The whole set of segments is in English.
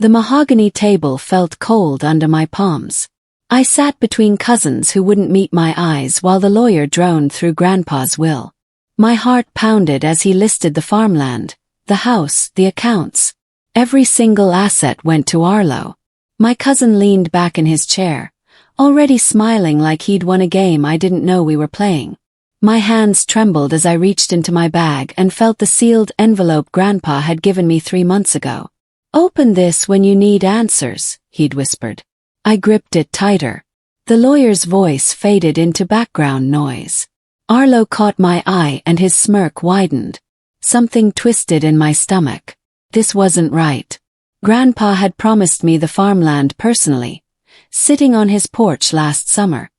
The mahogany table felt cold under my palms. I sat between cousins who wouldn't meet my eyes while the lawyer droned through Grandpa's will. My heart pounded as he listed the farmland, the house, the accounts. Every single asset went to Arlo. My cousin leaned back in his chair, already smiling like he'd won a game I didn't know we were playing. My hands trembled as I reached into my bag and felt the sealed envelope Grandpa had given me 3 months ago. "Open this when you need answers," he'd whispered. I gripped it tighter. The lawyer's voice faded into background noise. Arlo caught my eye and his smirk widened. Something twisted in my stomach. This wasn't right. Grandpa had promised me the farmland personally, sitting on his porch last summer.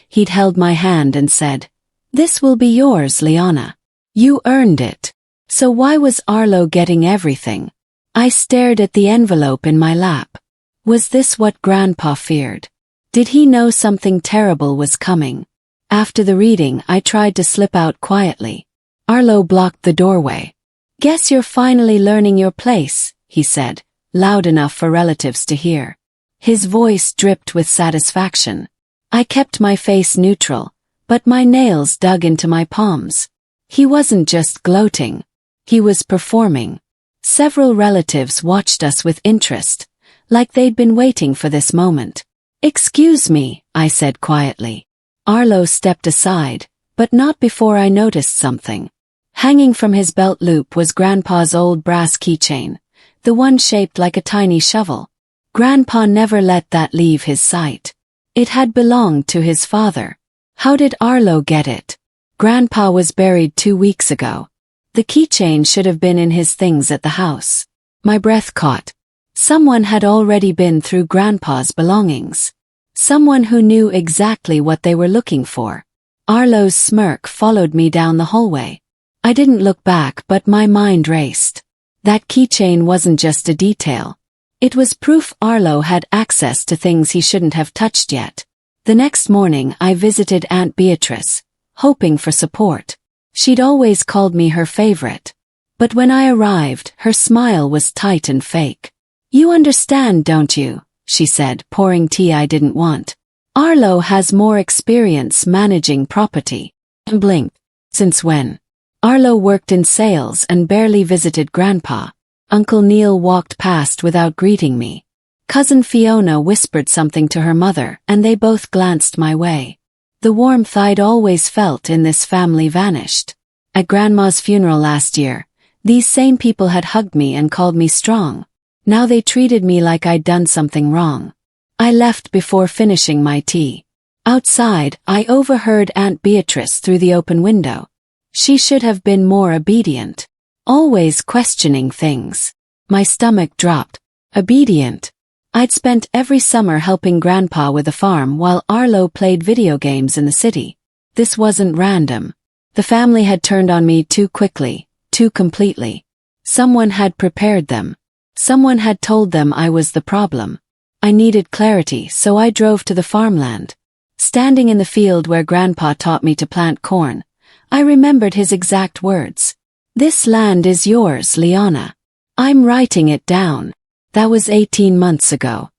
He'd held my hand and said, "This will be yours, Liana. You earned it." So why was Arlo getting everything? I stared at the envelope in my lap. Was this what Grandpa feared? Did he know something terrible was coming? After the reading, I tried to slip out quietly. Arlo blocked the doorway. "Guess you're finally learning your place," he said, loud enough for relatives to hear. His voice dripped with satisfaction. I kept my face neutral, but my nails dug into my palms. He wasn't just gloating. He was performing. Several relatives watched us with interest, like they'd been waiting for this moment. "Excuse me," I said quietly. Arlo stepped aside, but not before I noticed something. Hanging from his belt loop was Grandpa's old brass keychain, the one shaped like a tiny shovel. Grandpa never let that leave his sight. It had belonged to his father. How did Arlo get it? Grandpa was buried 2 weeks ago. The keychain should have been in his things at the house. My breath caught. Someone had already been through Grandpa's belongings. Someone who knew exactly what they were looking for. Arlo's smirk followed me down the hallway. I didn't look back, but my mind raced. That keychain wasn't just a detail. It was proof Arlo had access to things he shouldn't have touched yet. The next morning I visited Aunt Beatrice, hoping for support. She'd always called me her favorite. But when I arrived, her smile was tight and fake. "You understand, don't you?" she said, pouring tea I didn't want. "Arlo has more experience managing property." I blinked. Since when? Arlo worked in sales and barely visited Grandpa. Uncle Neil walked past without greeting me. Cousin Fiona whispered something to her mother, and they both glanced my way. The warmth I'd always felt in this family vanished. At Grandma's funeral last year, these same people had hugged me and called me strong. Now they treated me like I'd done something wrong. I left before finishing my tea. Outside, I overheard Aunt Beatrice through the open window. She should have been more obedient. Always questioning things. My stomach dropped. Obedient. I'd spent every summer helping Grandpa with the farm while Arlo played video games in the city. This wasn't random. The family had turned on me too quickly, too completely. Someone had prepared them. Someone had told them I was the problem. I needed clarity, so I drove to the farmland. Standing in the field where Grandpa taught me to plant corn, I remembered his exact words. "This land is yours, Liana. I'm writing it down." That was 18 months ago.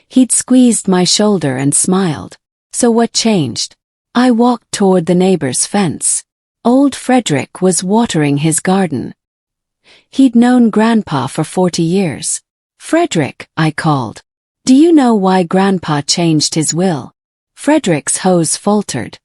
He'd squeezed my shoulder and smiled. So what changed? I walked toward the neighbor's fence. Old Frederick was watering his garden. He'd known Grandpa for 40 years. "Frederick," I called. "Do you know why Grandpa changed his will?" Frederick's hose faltered.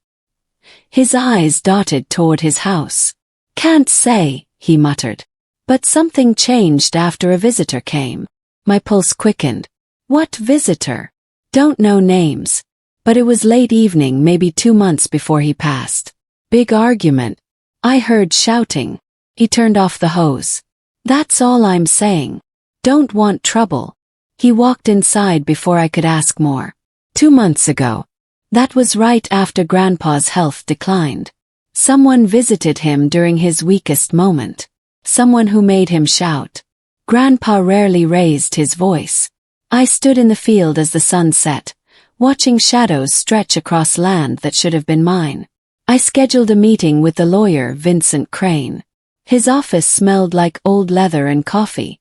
His eyes darted toward his house. "Can't say," he muttered. "But something changed after a visitor came." My pulse quickened. "What visitor?" "Don't know names. But it was late evening, maybe 2 months before he passed. Big argument. I heard shouting." He turned off the hose. "That's all I'm saying. Don't want trouble." He walked inside before I could ask more. 2 months ago. That was right after Grandpa's health declined. Someone visited him during his weakest moment. Someone who made him shout. Grandpa rarely raised his voice. I stood in the field as the sun set, watching shadows stretch across land that should have been mine. I scheduled a meeting with the lawyer, Vincent Crane. His office smelled like old leather and coffee.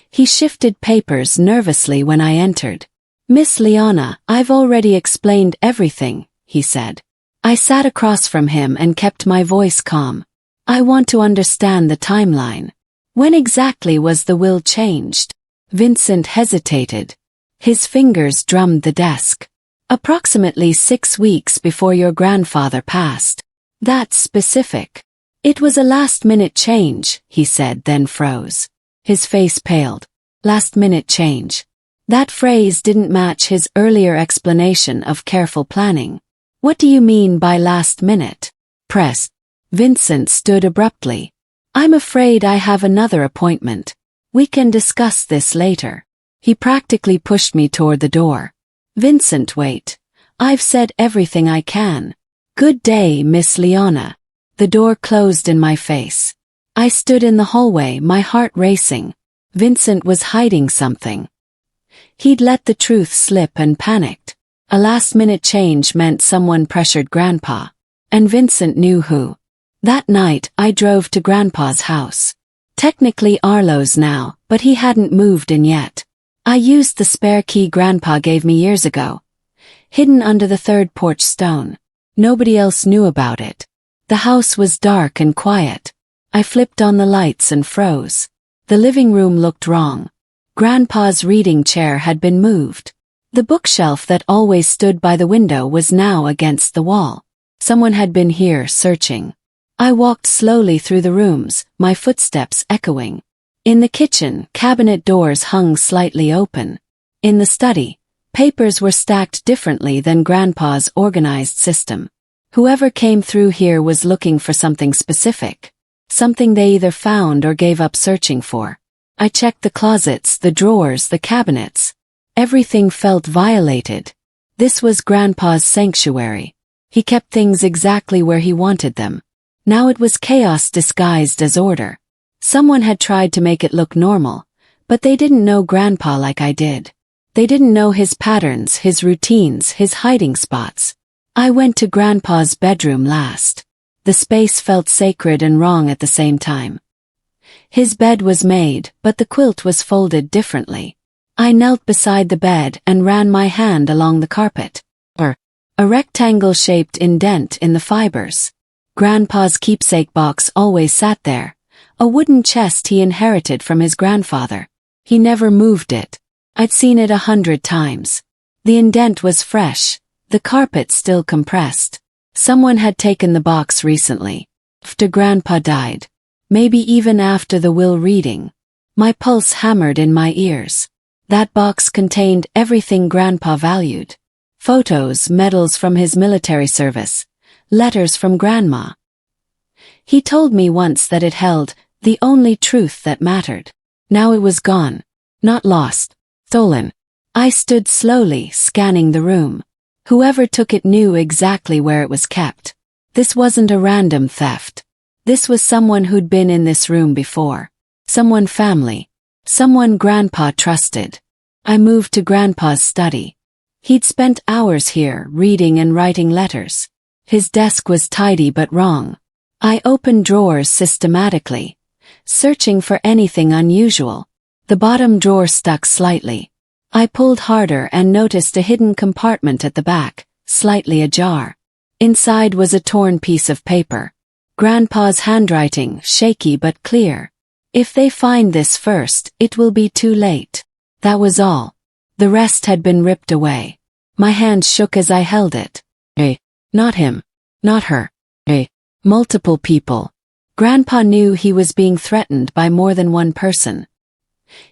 He shifted papers nervously when I entered. "Miss Leona, I've already explained everything," he said. I sat across from him and kept my voice calm. "I want to understand the timeline. When exactly was the will changed?" Vincent hesitated. His fingers drummed the desk. "Approximately 6 weeks before your grandfather passed." "That's specific." "It was a last-minute change," he said, then froze. His face paled. "Last-minute change." That phrase didn't match his earlier explanation of careful planning. "What do you mean by last minute?" "Press." Vincent stood abruptly. "I'm afraid I have another appointment. We can discuss this later." He practically pushed me toward the door. "Vincent, wait. I've said everything I can." "Good day, Miss Leona." The door closed in my face. I stood in the hallway, my heart racing. Vincent was hiding something. He'd let the truth slip and panicked. A last-minute change meant someone pressured Grandpa. And Vincent knew who. That night, I drove to Grandpa's house. Technically Arlo's now, but he hadn't moved in yet. I used the spare key Grandpa gave me years ago. Hidden under the third porch stone. Nobody else knew about it. The house was dark and quiet. I flipped on the lights and froze. The living room looked wrong. Grandpa's reading chair had been moved. The bookshelf that always stood by the window was now against the wall. Someone had been here searching. I walked slowly through the rooms, my footsteps echoing. In the kitchen, cabinet doors hung slightly open. In the study, papers were stacked differently than Grandpa's organized system. Whoever came through here was looking for something specific. Something they either found or gave up searching for. I checked the closets, the drawers, the cabinets. Everything felt violated. This was Grandpa's sanctuary. He kept things exactly where he wanted them. Now it was chaos disguised as order. Someone had tried to make it look normal, but they didn't know Grandpa like I did. They didn't know his patterns, his routines, his hiding spots. I went to Grandpa's bedroom last. The space felt sacred and wrong at the same time. His bed was made, but the quilt was folded differently. I knelt beside the bed and ran my hand along the carpet. A rectangle-shaped indent in the fibers. Grandpa's keepsake box always sat there. A wooden chest he inherited from his grandfather. He never moved it. I'd seen it 100 times. The indent was fresh, the carpet still compressed. Someone had taken the box recently. After Grandpa died. Maybe even after the will reading. My pulse hammered in my ears. That box contained everything Grandpa valued. Photos, medals from his military service, letters from Grandma. He told me once that it held the only truth that mattered. Now it was gone. Not lost. Stolen. I stood slowly, scanning the room. Whoever took it knew exactly where it was kept. This wasn't a random theft. This was someone who'd been in this room before. Someone family. Someone Grandpa trusted. I moved to Grandpa's study. He'd spent hours here, reading and writing letters. His desk was tidy but wrong. I opened drawers systematically, searching for anything unusual. The bottom drawer stuck slightly. I pulled harder and noticed a hidden compartment at the back, slightly ajar. Inside was a torn piece of paper. Grandpa's handwriting, shaky but clear. "If they find this first, it will be too late." That was all. The rest had been ripped away. My hand shook as I held it. Not him. Not her. Multiple people. Grandpa knew he was being threatened by more than one person.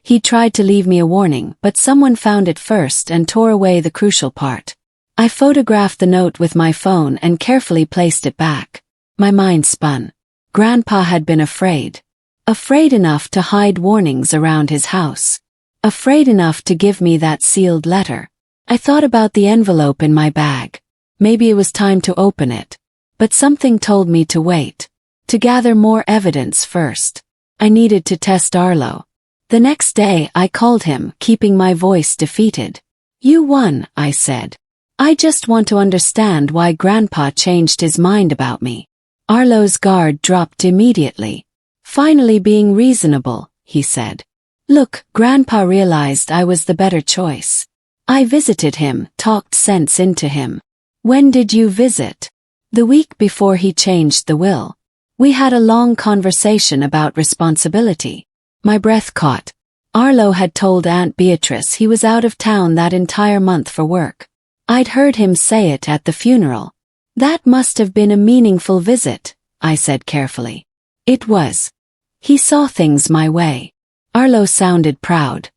He tried to leave me a warning, but someone found it first and tore away the crucial part. I photographed the note with my phone and carefully placed it back. My mind spun. Grandpa had been afraid. Afraid enough to hide warnings around his house. Afraid enough to give me that sealed letter. I thought about the envelope in my bag. Maybe it was time to open it. But something told me to wait. To gather more evidence first. I needed to test Arlo. The next day I called him, keeping my voice defeated. "You won," I said. "I just want to understand why Grandpa changed his mind about me." Arlo's guard dropped immediately. "Finally being reasonable," he said. Look, Grandpa realized I was the better choice. I visited him, talked sense into him. When did you visit? The week before he changed the will. We had a long conversation about responsibility. My breath caught. Arlo had told Aunt Beatrice he was out of town that entire month for work. I'd heard him say it at the funeral. That must have been a meaningful visit, I said carefully. It was. He saw things my way. Arlo sounded proud.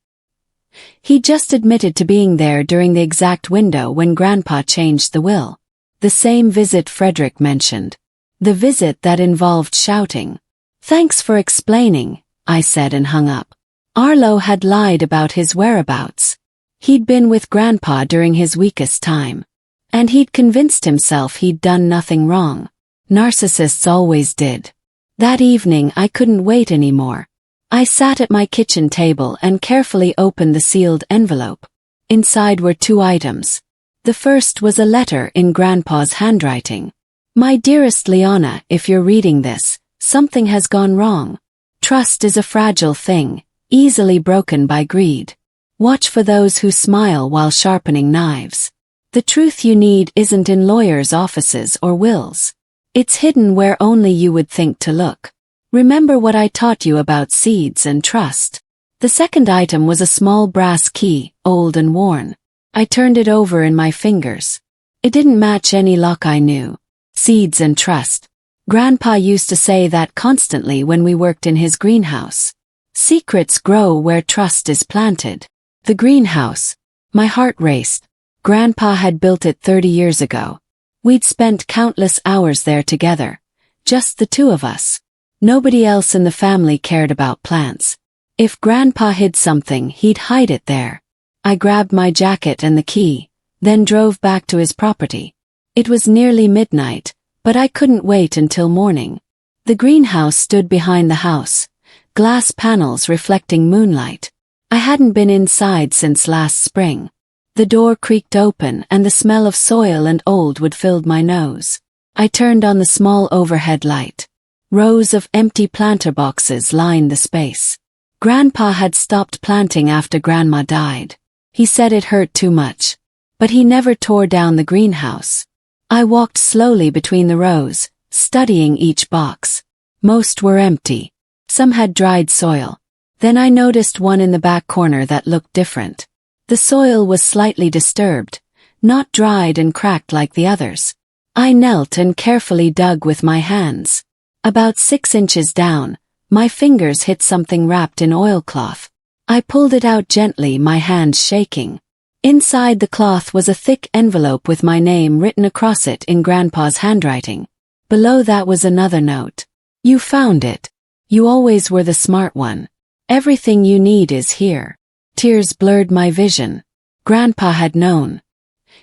He just admitted to being there during the exact window when Grandpa changed the will. The same visit Frederick mentioned. The visit that involved shouting. Thanks for explaining, I said and hung up. Arlo had lied about his whereabouts. He'd been with Grandpa during his weakest time. And he'd convinced himself he'd done nothing wrong. Narcissists always did. That evening I couldn't wait anymore. I sat at my kitchen table and carefully opened the sealed envelope. Inside were 2 items. The first was a letter in Grandpa's handwriting. My dearest Leona, if you're reading this, something has gone wrong. Trust is a fragile thing, easily broken by greed. Watch for those who smile while sharpening knives. The truth you need isn't in lawyers' offices or wills. It's hidden where only you would think to look. Remember what I taught you about seeds and trust. The second item was a small brass key, old and worn. I turned it over in my fingers. It didn't match any lock I knew. Seeds and trust. Grandpa used to say that constantly when we worked in his greenhouse. Secrets grow where trust is planted. The greenhouse. My heart raced. Grandpa had built it 30 years ago. We'd spent countless hours there together. Just the 2 of us. Nobody else in the family cared about plants. If Grandpa hid something, he'd hide it there. I grabbed my jacket and the key, then drove back to his property. It was nearly midnight, but I couldn't wait until morning. The greenhouse stood behind the house, glass panels reflecting moonlight. I hadn't been inside since last spring. The door creaked open and the smell of soil and old wood filled my nose. I turned on the small overhead light. Rows of empty planter boxes lined the space. Grandpa had stopped planting after Grandma died. He said it hurt too much. But he never tore down the greenhouse. I walked slowly between the rows, studying each box. Most were empty. Some had dried soil. Then I noticed one in the back corner that looked different. The soil was slightly disturbed, not dried and cracked like the others. I knelt and carefully dug with my hands. About 6 inches down, my fingers hit something wrapped in oilcloth. I pulled it out gently, my hands shaking. Inside the cloth was a thick envelope with my name written across it in Grandpa's handwriting. Below that was another note. You found it. You always were the smart one. Everything you need is here. Tears blurred my vision. Grandpa had known.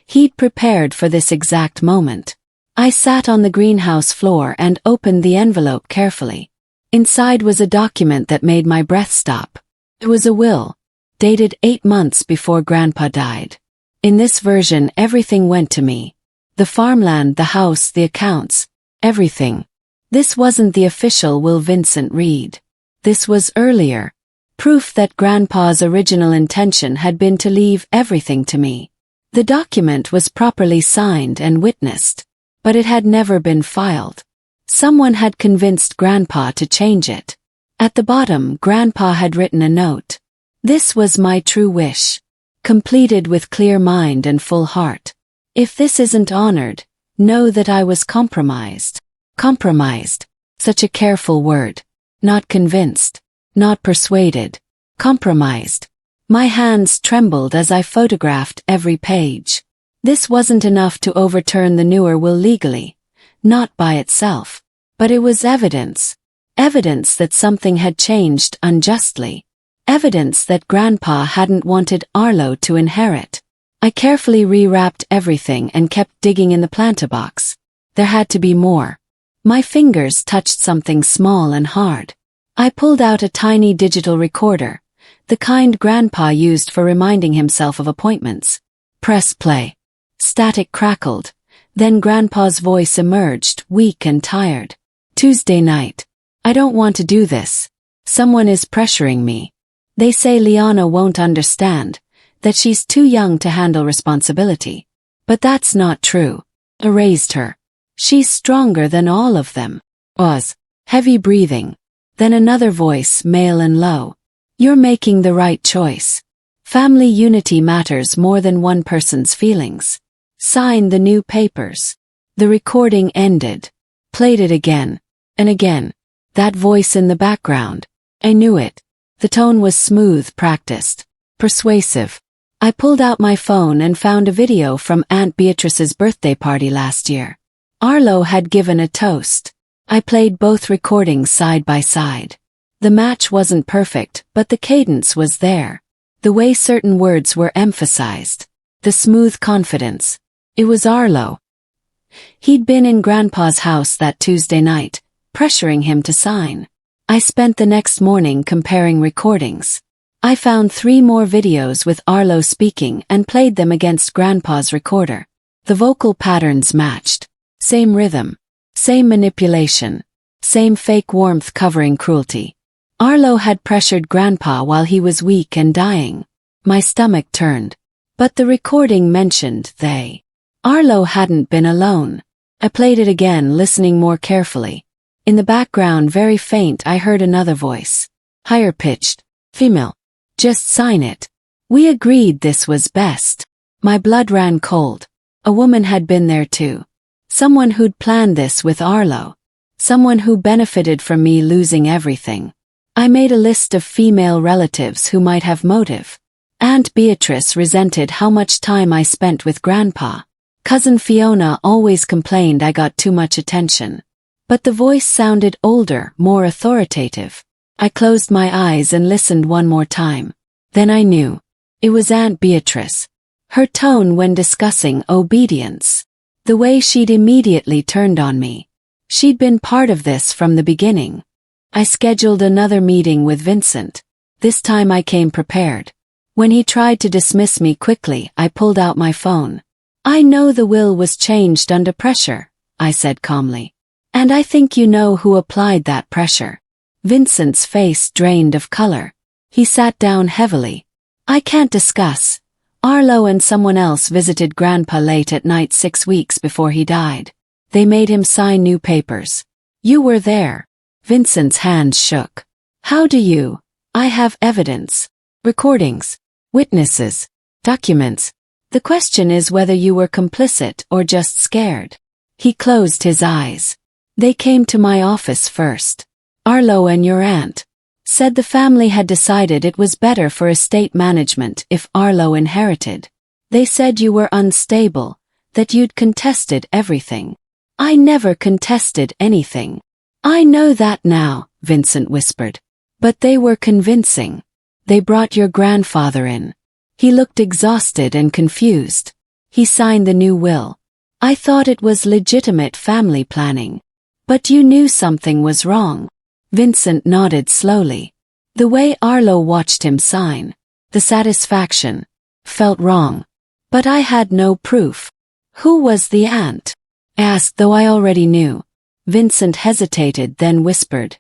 He'd prepared for this exact moment. I sat on the greenhouse floor and opened the envelope carefully. Inside was a document that made my breath stop. It was a will, dated 8 months before Grandpa died. In this version, everything went to me. The farmland, the house, the accounts, everything. This wasn't the official will Vincent read. This was earlier. Proof that Grandpa's original intention had been to leave everything to me. The document was properly signed and witnessed. But it had never been filed. Someone had convinced Grandpa to change it. At the bottom, Grandpa had written a note. This was my true wish. Completed with clear mind and full heart. If this isn't honored, know that I was compromised. Compromised. Such a careful word. Not convinced. Not persuaded. Compromised. My hands trembled as I photographed every page. This wasn't enough to overturn the newer will legally, not by itself, but it was evidence. Evidence that something had changed unjustly. Evidence that Grandpa hadn't wanted Arlo to inherit. I carefully rewrapped everything and kept digging in the planter box. There had to be more. My fingers touched something small and hard. I pulled out a tiny digital recorder, the kind Grandpa used for reminding himself of appointments. Press play. Static crackled. Then Grandpa's voice emerged, weak and tired. Tuesday night. I don't want to do this. Someone is pressuring me. They say Liana won't understand, that she's too young to handle responsibility. But that's not true. I raised her. She's stronger than all of them. Oz. Heavy breathing. Then another voice, male and low. You're making the right choice. Family unity matters more than one person's feelings. Sign the new papers. The recording ended. Played it again. And again. That voice in the background. I knew it. The tone was smooth, practiced. Persuasive. I pulled out my phone and found a video from Aunt Beatrice's birthday party last year. Arlo had given a toast. I played both recordings side by side. The match wasn't perfect, but the cadence was there. The way certain words were emphasized. The smooth confidence. It was Arlo. He'd been in Grandpa's house that Tuesday night, pressuring him to sign. I spent the next morning comparing recordings. I found 3 more videos with Arlo speaking and played them against Grandpa's recorder. The vocal patterns matched. Same rhythm. Same manipulation. Same fake warmth covering cruelty. Arlo had pressured Grandpa while he was weak and dying. My stomach turned. But the recording mentioned they. Arlo hadn't been alone. I played it again, listening more carefully. In the background, very faint, I heard another voice. Higher pitched. Female. Just sign it. We agreed this was best. My blood ran cold. A woman had been there too. Someone who'd planned this with Arlo. Someone who benefited from me losing everything. I made a list of female relatives who might have motive. Aunt Beatrice resented how much time I spent with Grandpa. Cousin Fiona always complained I got too much attention. But the voice sounded older, more authoritative. I closed my eyes and listened one more time. Then I knew. It was Aunt Beatrice. Her tone when discussing obedience. The way she'd immediately turned on me. She'd been part of this from the beginning. I scheduled another meeting with Vincent. This time I came prepared. When he tried to dismiss me quickly, I pulled out my phone. I know the will was changed under pressure, I said calmly. And I think you know who applied that pressure. Vincent's face drained of color. He sat down heavily. I can't discuss. Arlo and someone else visited Grandpa late at night 6 weeks before he died. They made him sign new papers. You were there. Vincent's hands shook. How do you? I have evidence. Recordings. Witnesses. Documents. The question is whether you were complicit or just scared. He closed his eyes. They came to my office first. Arlo and your aunt said the family had decided it was better for estate management if Arlo inherited. They said you were unstable, that you'd contested everything. I never contested anything. I know that now, Vincent whispered. But they were convincing. They brought your grandfather in. He looked exhausted and confused. He signed the new will. I thought it was legitimate family planning. But you knew something was wrong. Vincent nodded slowly. The way Arlo watched him sign, the satisfaction, felt wrong. But I had no proof. Who was the aunt? Asked, though I already knew. Vincent hesitated, then whispered.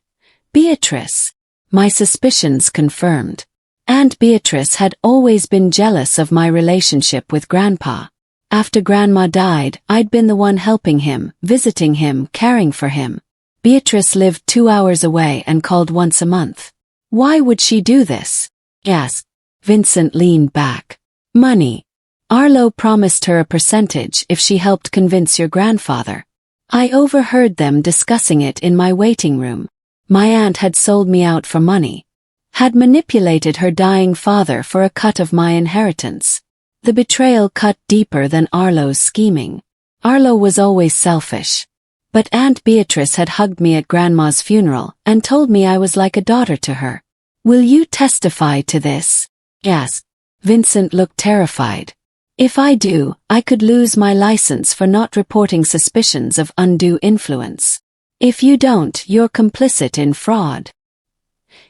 Beatrice. My suspicions confirmed. Aunt Beatrice had always been jealous of my relationship with Grandpa. After Grandma died, I'd been the one helping him, visiting him, caring for him. Beatrice lived 2 hours away and called once a month. Why would she do this? Asked. Vincent leaned back. Money. Arlo promised her a percentage if she helped convince your grandfather. I overheard them discussing it in my waiting room. My aunt had sold me out for money. Had manipulated her dying father for a cut of my inheritance. The betrayal cut deeper than Arlo's scheming. Arlo was always selfish. But Aunt Beatrice had hugged me at Grandma's funeral and told me I was like a daughter to her. Will you testify to this? Asked. Vincent looked terrified. If I do, I could lose my license for not reporting suspicions of undue influence. If you don't, you're complicit in fraud.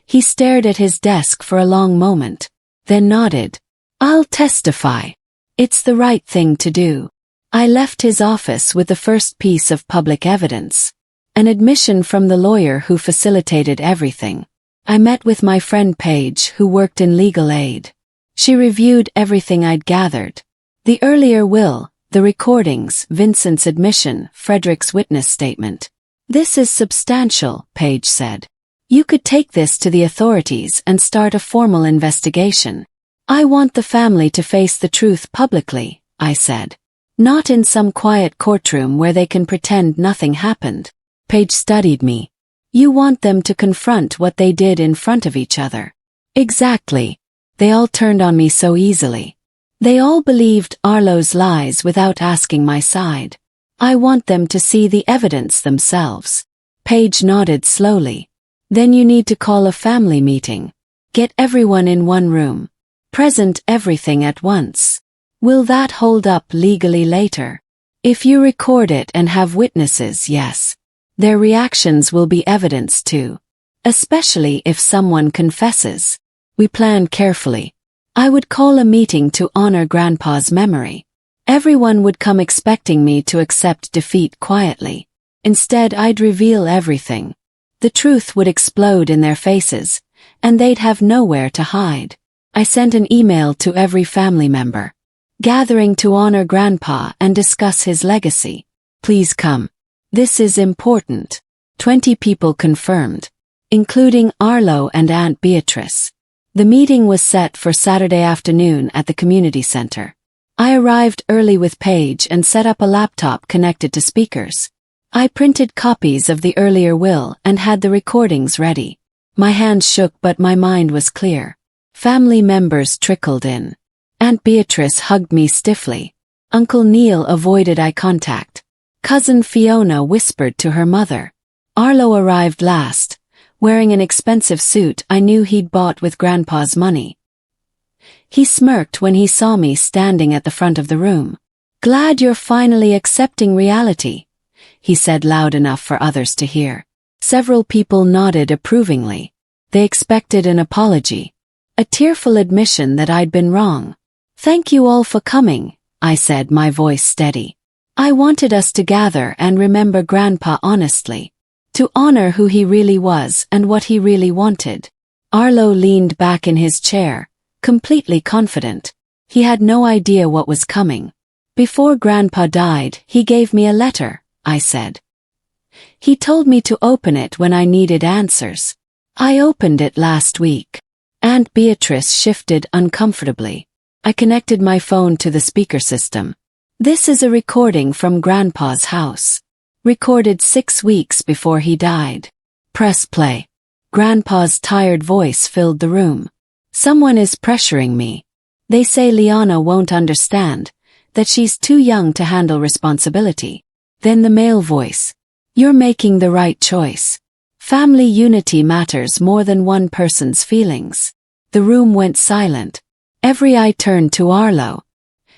He stared at his desk for a long moment, then nodded. I'll testify. It's the right thing to do. I left his office with the first piece of public evidence. An admission from the lawyer who facilitated everything. I met with my friend Paige, who worked in legal aid. She reviewed everything I'd gathered. The earlier will, the recordings, Vincent's admission, Frederick's witness statement. This is substantial, Paige said. You could take this to the authorities and start a formal investigation. I want the family to face the truth publicly, I said. Not in some quiet courtroom where they can pretend nothing happened. Paige studied me. You want them to confront what they did in front of each other. Exactly. They all turned on me so easily. They all believed Arlo's lies without asking my side. I want them to see the evidence themselves. Paige nodded slowly. Then you need to call a family meeting. Get everyone in one room. Present everything at once. Will that hold up legally later? If you record it and have witnesses, yes. Their reactions will be evidence too. Especially if someone confesses. We planned carefully. I would call a meeting to honor Grandpa's memory. Everyone would come expecting me to accept defeat quietly. Instead, I'd reveal everything. The truth would explode in their faces, and they'd have nowhere to hide. I sent an email to every family member. Gathering to honor Grandpa and discuss his legacy. Please come. This is important. 20 people confirmed, including Arlo and Aunt Beatrice. The meeting was set for Saturday afternoon at the community center. I arrived early with Paige and set up a laptop connected to speakers. I printed copies of the earlier will and had the recordings ready. My hands shook, but my mind was clear. Family members trickled in. Aunt Beatrice hugged me stiffly. Uncle Neil avoided eye contact. Cousin Fiona whispered to her mother. Arlo arrived last, wearing an expensive suit I knew he'd bought with Grandpa's money. He smirked when he saw me standing at the front of the room. Glad you're finally accepting reality, he said loud enough for others to hear. Several people nodded approvingly. They expected an apology. A tearful admission that I'd been wrong. Thank you all for coming, I said, my voice steady. I wanted us to gather and remember Grandpa honestly. To honor who he really was and what he really wanted. Arlo leaned back in his chair, completely confident. He had no idea what was coming. Before Grandpa died, he gave me a letter, I said. He told me to open it when I needed answers. I opened it last week. Aunt Beatrice shifted uncomfortably. I connected my phone to the speaker system. This is a recording from Grandpa's house. Recorded 6 weeks before he died. Press play. Grandpa's tired voice filled the room. Someone is pressuring me. They say Liana won't understand, that she's too young to handle responsibility. Then the male voice. You're making the right choice. Family unity matters more than one person's feelings. The room went silent. Every eye turned to Arlo.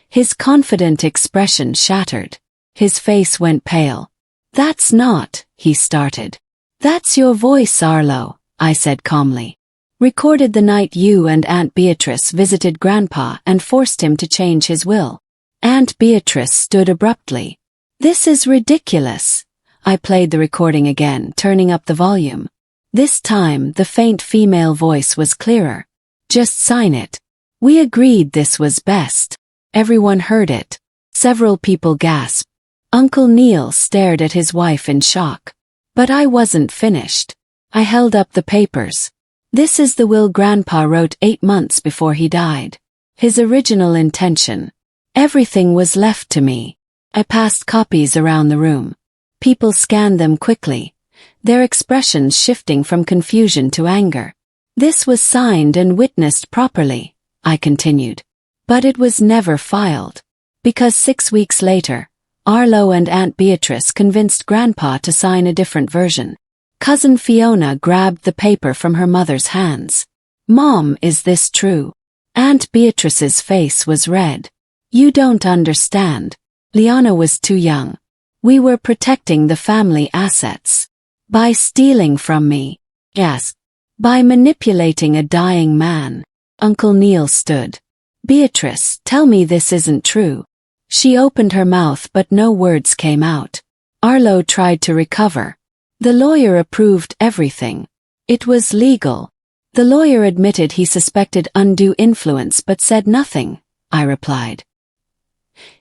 His confident expression shattered. His face went pale. That's not, he started. That's your voice, Arlo, I said calmly. Recorded the night you and Aunt Beatrice visited Grandpa and forced him to change his will. Aunt Beatrice stood abruptly. This is ridiculous. I played the recording again, turning up the volume. This time, the faint female voice was clearer. Just sign it. We agreed this was best. Everyone heard it. Several people gasped. Uncle Neil stared at his wife in shock. But I wasn't finished. I held up the papers. This is the will Grandpa wrote 8 months before he died. His original intention. Everything was left to me. I passed copies around the room. People scanned them quickly, their expressions shifting from confusion to anger. This was signed and witnessed properly, I continued. But it was never filed. Because 6 weeks later, Arlo and Aunt Beatrice convinced Grandpa to sign a different version. Cousin Fiona grabbed the paper from her mother's hands. Mom, is this true? Aunt Beatrice's face was red. You don't understand. Liana was too young. We were protecting the family assets. By stealing from me. Yes. By manipulating a dying man. Uncle Neil stood. Beatrice, tell me this isn't true. She opened her mouth but no words came out. Arlo tried to recover. The lawyer approved everything. It was legal. The lawyer admitted he suspected undue influence but said nothing, I replied.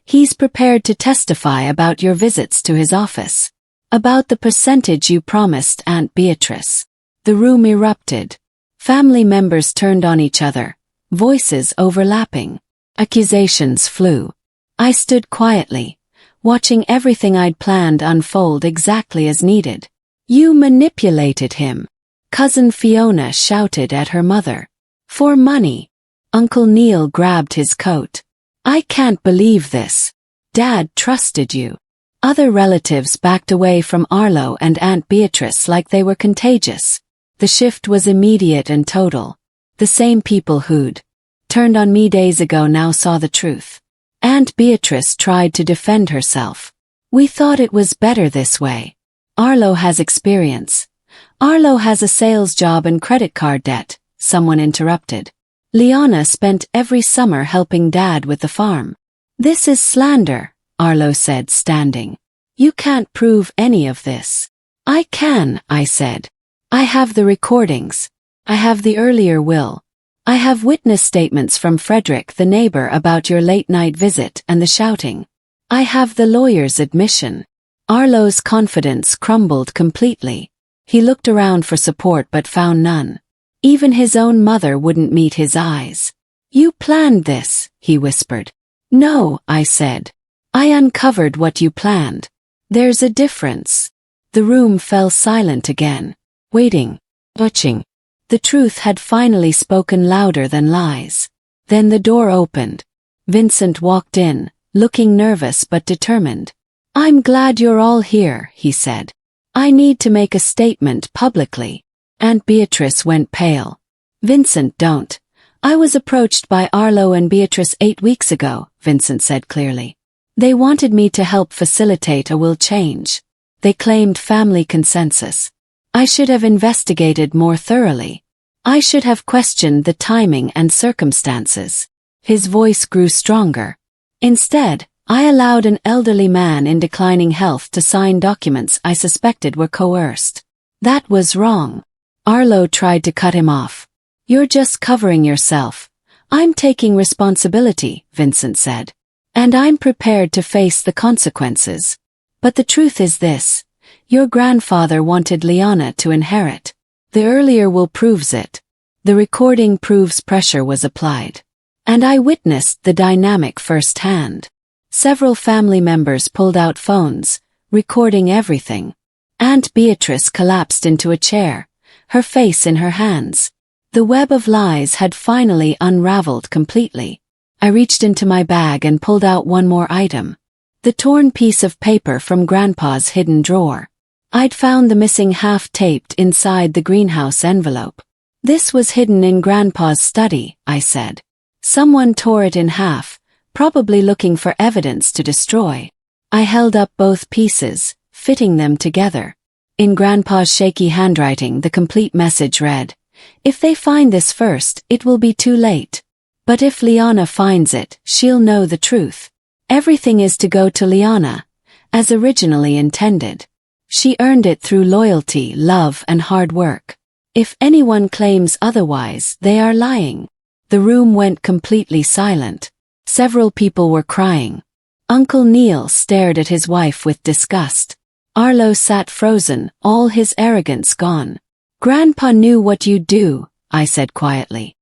He's prepared to testify about your visits to his office. About the percentage you promised Aunt Beatrice. The room erupted. Family members turned on each other, voices overlapping. Accusations flew. I stood quietly, watching everything I'd planned unfold exactly as needed. You manipulated him. Cousin Fiona shouted at her mother. For money. Uncle Neil grabbed his coat. I can't believe this. Dad trusted you. Other relatives backed away from Arlo and Aunt Beatrice like they were contagious. The shift was immediate and total. The same people who'd turned on me days ago now saw the truth. Aunt Beatrice tried to defend herself. We thought it was better this way. Arlo has experience. Arlo has a sales job and credit card debt, someone interrupted. Liana spent every summer helping Dad with the farm. This is slander, Arlo said, standing. You can't prove any of this. I can, I said. I have the recordings. I have the earlier will. I have witness statements from Frederick the neighbor about your late-night visit and the shouting. I have the lawyer's admission. Arlo's confidence crumbled completely. He looked around for support but found none. Even his own mother wouldn't meet his eyes. You planned this, he whispered. No, I said. I uncovered what you planned. There's a difference. The room fell silent again, waiting, watching. The truth had finally spoken louder than lies. Then the door opened. Vincent walked in, looking nervous but determined. I'm glad you're all here, he said. I need to make a statement publicly. Aunt Beatrice went pale. Vincent, don't. I was approached by Arlo and Beatrice 8 weeks ago, Vincent said clearly. They wanted me to help facilitate a will change. They claimed family consensus. I should have investigated more thoroughly. I should have questioned the timing and circumstances. His voice grew stronger. Instead, I allowed an elderly man in declining health to sign documents I suspected were coerced. That was wrong. Arlo tried to cut him off. You're just covering yourself. I'm taking responsibility, Vincent said. And I'm prepared to face the consequences. But the truth is this. Your grandfather wanted Liana to inherit. The earlier will proves it. The recording proves pressure was applied. And I witnessed the dynamic firsthand. Several family members pulled out phones, recording everything. Aunt Beatrice collapsed into a chair, her face in her hands. The web of lies had finally unraveled completely. I reached into my bag and pulled out one more item. The torn piece of paper from Grandpa's hidden drawer. I'd found the missing half taped inside the greenhouse envelope. This was hidden in Grandpa's study, I said. Someone tore it in half, probably looking for evidence to destroy. I held up both pieces, fitting them together. In Grandpa's shaky handwriting, the complete message read, If they find this first, it will be too late. But if Liana finds it, she'll know the truth. Everything is to go to Liana, as originally intended. She earned it through loyalty, love, and hard work. If anyone claims otherwise, they are lying. The room went completely silent. Several people were crying. Uncle Neil stared at his wife with disgust. Arlo sat frozen, all his arrogance gone. Grandpa knew what you'd do, I said quietly.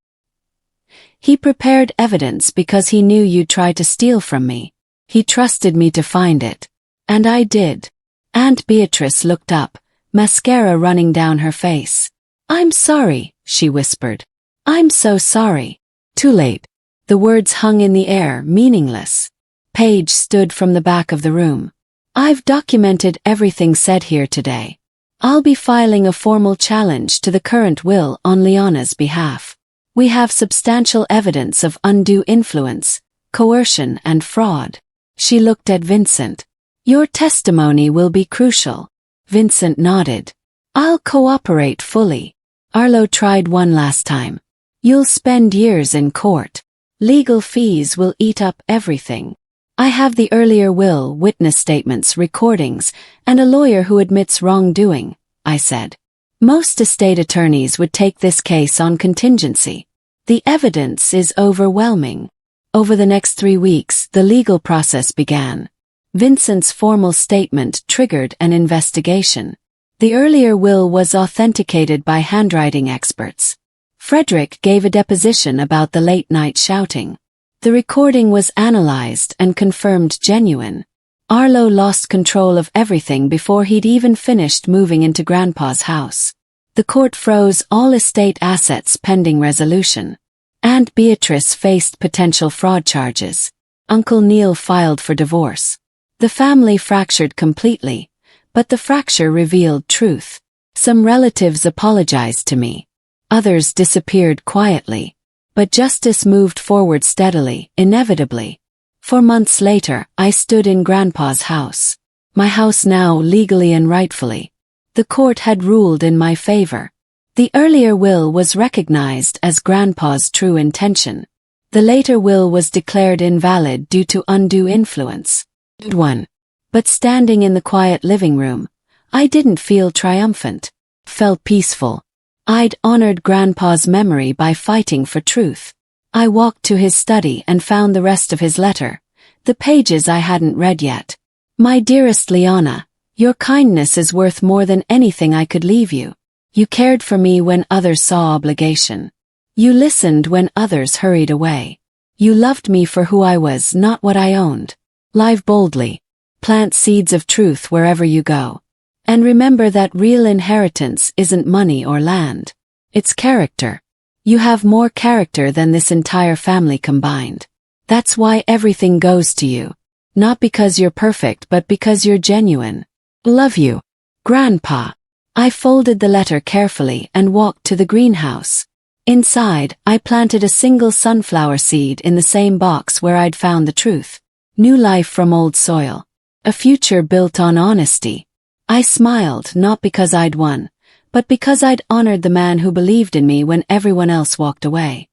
He prepared evidence because he knew you'd try to steal from me. He trusted me to find it. And I did. Aunt Beatrice looked up, mascara running down her face. I'm sorry, she whispered. I'm so sorry. Too late. The words hung in the air, meaningless. Paige stood from the back of the room. I've documented everything said here today. I'll be filing a formal challenge to the current will on Liana's behalf. We have substantial evidence of undue influence, coercion, and fraud. She looked at Vincent. Your testimony will be crucial. Vincent nodded. I'll cooperate fully. Arlo tried one last time. You'll spend years in court. Legal fees will eat up everything. I have the earlier will, witness statements, recordings, and a lawyer who admits wrongdoing, I said. Most estate attorneys would take this case on contingency. The evidence is overwhelming. Over the next 3 weeks, the legal process began. Vincent's formal statement triggered an investigation. The earlier will was authenticated by handwriting experts. Frederick gave a deposition about the late-night shouting. The recording was analyzed and confirmed genuine. Arlo lost control of everything before he'd even finished moving into Grandpa's house. The court froze all estate assets pending resolution. Aunt Beatrice faced potential fraud charges. Uncle Neil filed for divorce. The family fractured completely, but the fracture revealed truth. Some relatives apologized to me. Others disappeared quietly. But justice moved forward steadily, inevitably. 4 months later, I stood in Grandpa's house. My house now, legally and rightfully. The court had ruled in my favor. The earlier will was recognized as Grandpa's true intention. The later will was declared invalid due to undue influence. 1. But standing in the quiet living room, I didn't feel triumphant. Felt peaceful. I'd honored Grandpa's memory by fighting for truth. I walked to his study and found the rest of his letter, the pages I hadn't read yet. My dearest Liana, your kindness is worth more than anything I could leave you. You cared for me when others saw obligation. You listened when others hurried away. You loved me for who I was, not what I owned. Live boldly. Plant seeds of truth wherever you go. And remember that real inheritance isn't money or land. It's character. You have more character than this entire family combined. That's why everything goes to you. Not because you're perfect, but because you're genuine. Love you, Grandpa. I folded the letter carefully and walked to the greenhouse. Inside, I planted a single sunflower seed in the same box where I'd found the truth. New life from old soil. A future built on honesty. I smiled not because I'd won, but because I'd honored the man who believed in me when everyone else walked away.